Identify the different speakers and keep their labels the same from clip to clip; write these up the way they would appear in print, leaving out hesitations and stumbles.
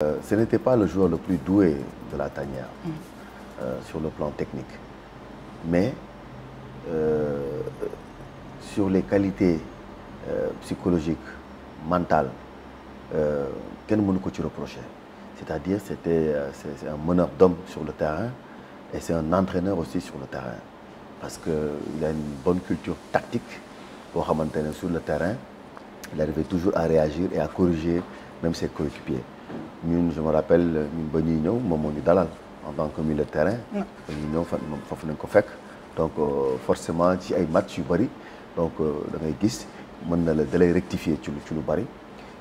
Speaker 1: Ce n'était pas le joueur le plus doué de la tanière sur le plan technique. Mais sur les qualités psychologiques, mentales, kenn mënu ko ci reprocher. C'est-à-dire c'est un meneur d'hommes sur le terrain et c'est un entraîneur aussi sur le terrain. Parce qu'il a une bonne culture tactique boo xamante ne sur le terrain il arrivait toujours à réagir et à corriger même ses coéquipiers. ñun je me rappelle ñun ba ñuy ñëw moom moo ñu dalal en tant que milieu de terrain. ba ñuy ñëw foofu nañ ko fekk. donc forcément ci ay match yu bëri donc da ngay gis mën na la da lay rectifier ci lu bëri.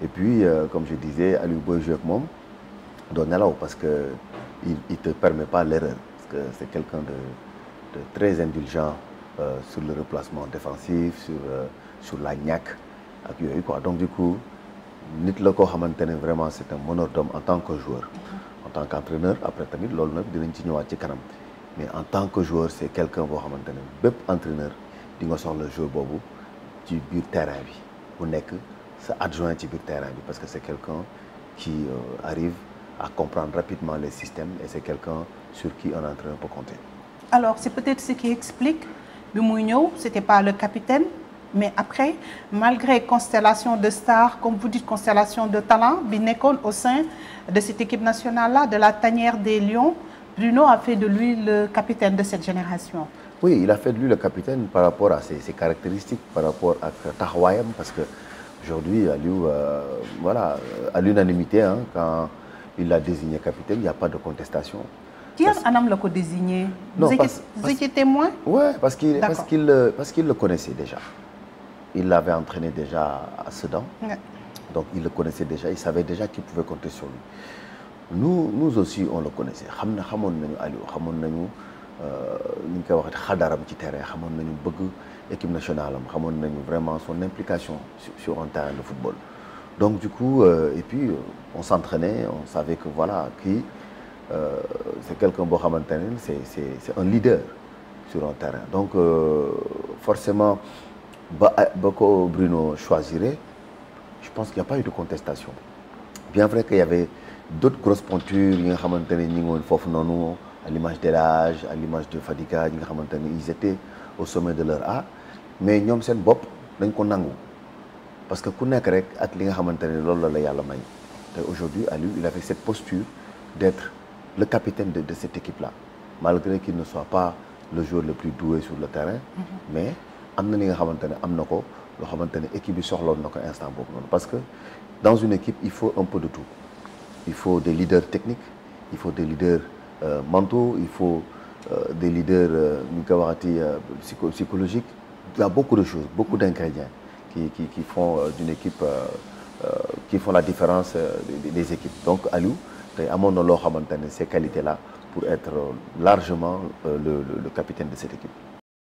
Speaker 1: et puis comme je disais Aliou booy joué ak moom doo nelaw parce que il te permet pas l'erreur parce que c'est quelqu'un de très indulgent sur le replacement défensif sur la ñàkk ak yooyu quoi. Donc du coup nit la koo xamante ne vraiment c'est un meneur d'homme en tant que joueur. En tant qu'entraîneur après tamit loolu nag dinañ ci ñëwaat ci kanam mais en tant que joueur c'est quelqu'un boo xamante ne bépp entraîneur di nga soxla joueur boobu ci biir terrain bi bu nekk sa adjoint ci biir terrain bi parce que c'est quelqu'un qui arrive à comprendre rapidement les systèmes et c'est quelqu'un sur qui un entraîneur peut compter.
Speaker 2: Alors c'est peut-être ce qui explique bi muy ñëw c'était pas le capitaine. Mais après, malgré constellation de stars, comme vous dites, constellation de talents, bi nekkoon au sein de cette équipe nationale-là, de la tanière des Lions, Bruno a fait de lui le capitaine de cette génération.
Speaker 1: Oui, il a fait de lui le capitaine par rapport à ses caractéristiques, par rapport à taxawaayam, parce que aujourd'hui, Aliou, voilà, à l'unanimité, hein, quand il l'a désigné capitaine, il n'y a pas de contestation.
Speaker 2: Qui anam l'a ko désigné?
Speaker 1: Non,
Speaker 2: vous étiez témoin?
Speaker 1: Ouais, parce qu'il le connaissait déjà. Il l'avait entraîné déjà à Sedan. Ouais. Donc il le connaissait déjà, il savait déjà qu'il pouvait compter sur lui. Nous aussi on le connaissait. xamoon nañu Aliou xamoon nañu ni ñu koy waxee xadaram ci terrain xamoon nañu bëgg équipe nationale am xamoon nañu vraiment son implication sur un terrain de football. Donc du coup et puis on s'entraînait, on savait que voilà kii c'est quelqu'un boo xamante ne c'est un leader sur un terrain. Donc forcément ba ko Bruno choisirait, je pense qu'il n'y a pas eu de contestation. Bien vrai qu'il y avait d'autres grosses pointures yi nga xamante ne ñi ngi woon foofu noonu à l'image d'El Hadj, à l'image de Fadiga ñi nga xamante ne ils étaient au sommet de leur art mais ñoom seen bopp dañ ko nangu parce que ku nekk rek ak li nga xamante ne loolu la yàlla may te aujourd'hui Aliou il avait cette posture d'être le capitaine de cette équipe-là malgré qu'il ne soit pas le joueur le plus doué sur le terrain mais am na li nga xamante ne am na ko loo xamante ne équipe bi soxloon na ko instant boobu noonu parce que dans une équipe il faut un peu de tout il faut des leaders techniques il faut des leaders mentaux il faut des leaders ñu koy waxati psychologiques il y a beaucoup de choses beaucoup d'ingrédients qui font d'une équipe qui font la différence des équipes donc Aliou tey amoon na loo xamante ne ces qualités-là pour être largement le capitaine de cette équipe.